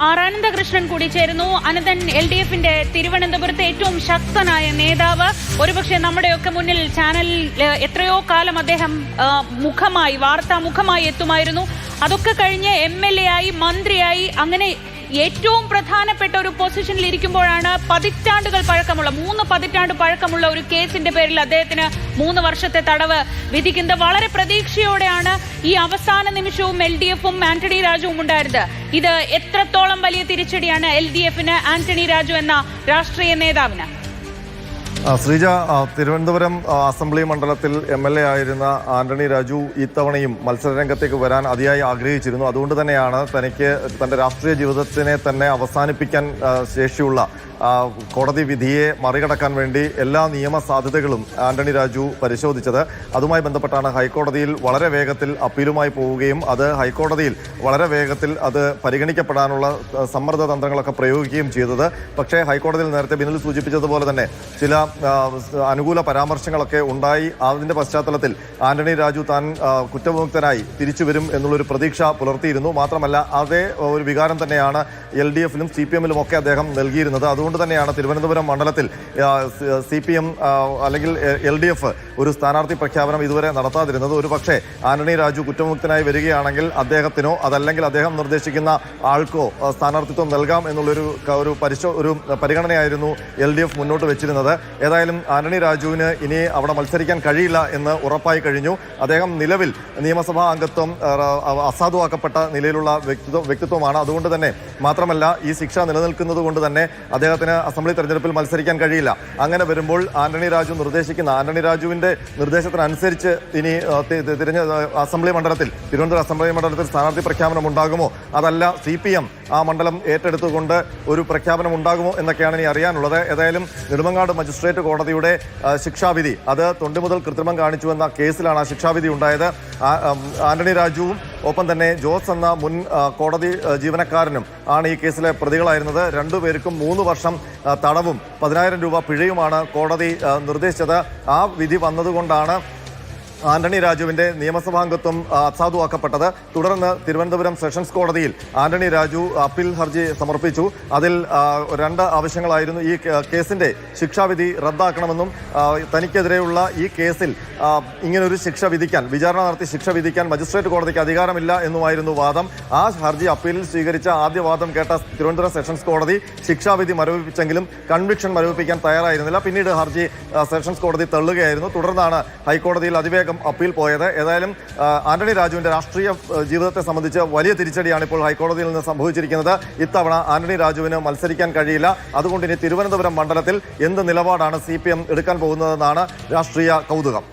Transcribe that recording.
R Ananthakrishnan കൂടി ചേരുന്നു. അനന്തൻ, LDFന്റെ തിരുവനന്തപുരത്തെ ഏറ്റവും ശക്തനായ നേതാവ്, ഒരുപക്ഷെ നമ്മുടെയൊക്കെ മുന്നിൽ ചാനലിൽ എത്രയോ കാലം അദ്ദേഹം വാർത്താ മുഖമായി എത്തുമായിരുന്നു. അതൊക്കെ കഴിഞ്ഞ് MLA ആയി, മന്ത്രിയായി, അങ്ങനെ ഏറ്റവും പ്രധാനപ്പെട്ട ഒരു പൊസിഷനിൽ ഇരിക്കുമ്പോഴാണ് 3 പതിറ്റാണ്ട് പഴക്കമുള്ള ഒരു കേസിന്റെ പേരിൽ അദ്ദേഹത്തിന് 3 വർഷത്തെ തടവ് വിധിക്കുന്നത്. വളരെ പ്രതീക്ഷയോടെയാണ് ഈ അവസാന നിമിഷവും LDFും ആന്റണി രാജുവും ഉണ്ടായിരുന്നത്. ഇത് എത്രത്തോളം വലിയ തിരിച്ചടിയാണ് LDFന്, ആന്റണി രാജു എന്ന രാഷ്ട്രീയ നേതാവിന്? ശ്രീജ, തിരുവനന്തപുരം അസംബ്ലി മണ്ഡലത്തിൽ MLA ആയിരുന്ന ആന്റണി രാജു ഇത്തവണയും മത്സരരംഗത്തേക്ക് വരാൻ അതിയായി ആഗ്രഹിച്ചിരുന്നു. അതുകൊണ്ട് തന്നെയാണ് തനിക്ക് തന്റെ രാഷ്ട്രീയ ജീവിതത്തിനെ തന്നെ അവസാനിപ്പിക്കാൻ ശേഷിയുള്ള കോടതി വിധിയെ മറികടക്കാൻ വേണ്ടി എല്ലാ നിയമ സാധ്യതകളും ആന്റണി രാജു പരിശോധിച്ചത്. അതുമായി ബന്ധപ്പെട്ടാണ് ഹൈക്കോടതിയിൽ വളരെ വേഗത്തിൽ അപ്പീലുമായി പോവുകയും അത് ഹൈക്കോടതിയിൽ വളരെ വേഗത്തിൽ അത് പരിഗണിക്കപ്പെടാനുള്ള സമ്മർദ്ദ തന്ത്രങ്ങളൊക്കെ പ്രയോഗിക്കുകയും ചെയ്തത്. പക്ഷേ ഹൈക്കോടതിയിൽ നേരത്തെ ബിനിൽ സൂചിപ്പിച്ചതുപോലെ തന്നെ ചില അനുകൂല പരാമർശങ്ങളൊക്കെ ഉണ്ടായി. അതിന്റെ പശ്ചാത്തലത്തിൽ ആന്റണി രാജു താൻ കുറ്റവിമുക്തനായി തിരിച്ചു വരും എന്നുള്ളൊരു പ്രതീക്ഷ പുലർത്തിയിരുന്നു. മാത്രമല്ല അതേ ഒരു വികാരം തന്നെയാണ് LDFിലും CPMലും ഒക്കെ അദ്ദേഹം നൽകിയിരുന്നത്. അതുകൊണ്ട് തന്നെയാണ് തിരുവനന്തപുരം മണ്ഡലത്തിൽ CPM അല്ലെങ്കിൽ LDF ഒരു സ്ഥാനാർത്ഥി പ്രഖ്യാപനം ഇതുവരെ നടത്താതിരുന്നത്. ഒരു പക്ഷേ ആന്റണി രാജു കുറ്റമുക്തനായി വരികയാണെങ്കിൽ അദ്ദേഹത്തിനോ അതല്ലെങ്കിൽ അദ്ദേഹം നിർദ്ദേശിക്കുന്ന ആൾക്കോ സ്ഥാനാർത്ഥിത്വം നൽകാം എന്നുള്ളൊരു ഒരു പരിഗണനയായിരുന്നു LDF മുന്നോട്ട് വെച്ചിരുന്നത്. ഏതായാലും ആന്റണി രാജുവിന് ഇനി അവിടെ മത്സരിക്കാൻ കഴിയില്ല എന്ന് ഉറപ്പായി കഴിഞ്ഞു. അദ്ദേഹം നിലവിൽ നിയമസഭാ അംഗത്വം അസാധുവാക്കപ്പെട്ട നിലയിലുള്ള വ്യക്തിത്വമാണ്. അതുകൊണ്ട് തന്നെ മാത്രമല്ല ഈ ശിക്ഷ നിലനിൽക്കുന്നത് കൊണ്ട് തന്നെ അദ്ദേഹത്തിന് അസംബ്ലി തെരഞ്ഞെടുപ്പിൽ മത്സരിക്കാൻ കഴിയില്ല. അങ്ങനെ വരുമ്പോൾ ആന്റണി രാജുവിന്റെ നിർദ്ദേശത്തിനനുസരിച്ച് ഇനി തിരുവനന്തപുരം അസംബ്ലി മണ്ഡലത്തിൽ സ്ഥാനാർത്ഥി പ്രഖ്യാപനം ഉണ്ടാകുമോ, അതല്ല CPM ആ മണ്ഡലം ഏറ്റെടുത്തുകൊണ്ട് ഒരു പ്രഖ്യാപനം ഉണ്ടാകുമോ എന്നൊക്കെയാണ് ഇനി അറിയാനുള്ളത്. ഏതായാലും നെടുമങ്ങാട് മജിസ്ട്രേറ്റ് കോടതിയുടെ ശിക്ഷാവിധി, അത് തൊണ്ടി മുതൽ കൃത്രിമം കാണിച്ചുവെന്ന കേസിലാണ് ആ ശിക്ഷാവിധി ഉണ്ടായത്. ആന്റണി രാജുവും ഒപ്പം തന്നെ ജോസ് എന്ന മുൻ കോടതി ജീവനക്കാരനും ആണ് ഈ കേസിലെ പ്രതികളായിരുന്നത്. രണ്ടുപേർക്കും 3 വർഷം തടവും 10,000 രൂപ പിഴയുമാണ് കോടതി നിർദ്ദേശിച്ചത്. ആ വിധി വന്നതുകൊണ്ടാണ് ആന്റണി രാജുവിന്റെ നിയമസഭാംഗത്വം അസാധുവാക്കപ്പെട്ടത്. തുടർന്ന് തിരുവനന്തപുരം സെഷൻസ് കോടതിയിൽ ആന്റണി രാജു അപ്പീൽ ഹർജി സമർപ്പിച്ചു. അതിൽ 2 ആവശ്യങ്ങളായിരുന്നു. ഈ കേസിന്റെ ശിക്ഷാവിധി റദ്ദാക്കണമെന്നും തനിക്കെതിരെയുള്ള ഈ കേസിൽ ഇങ്ങനൊരു ശിക്ഷ വിധിക്കാൻ, വിചാരണ നടത്തി ശിക്ഷ വിധിക്കാൻ മജിസ്ട്രേറ്റ് കോടതിക്ക് അധികാരമില്ല എന്നുമായിരുന്നു വാദം. ആ ഹർജി അപ്പീലിൽ സ്വീകരിച്ച ആദ്യ വാദം കേട്ട തിരുവനന്തപുരം സെഷൻസ് കോടതി ശിക്ഷാവിധി മരവിപ്പിച്ചെങ്കിലും കൺവിക്ഷൻ മരവിപ്പിക്കാൻ തയ്യാറായിരുന്നില്ല. പിന്നീട് ഹർജി സെഷൻസ് കോടതി തള്ളുകയായിരുന്നു. തുടർന്നാണ് ഹൈക്കോടതിയിൽ അതിവേഗം അപ്പീൽ പോയത്. ഏതായാലും ആന്റണി രാജുവിന്റെ രാഷ്ട്രീയ ജീവിതത്തെ സംബന്ധിച്ച് വലിയ തിരിച്ചടിയാണ് ഇപ്പോൾ ഹൈക്കോടതിയിൽ നിന്ന് സംഭവിച്ചിരിക്കുന്നത്. ഇത്തവണ ആന്റണി രാജുവിന് മത്സരിക്കാൻ കഴിയില്ല. അതുകൊണ്ട് ഇനി തിരുവനന്തപുരം മണ്ഡലത്തിൽ എന്ത് നിലപാടാണ് CPM എടുക്കാൻ പോകുന്നതെന്നാണ് രാഷ്ട്രീയ കൗതുകം.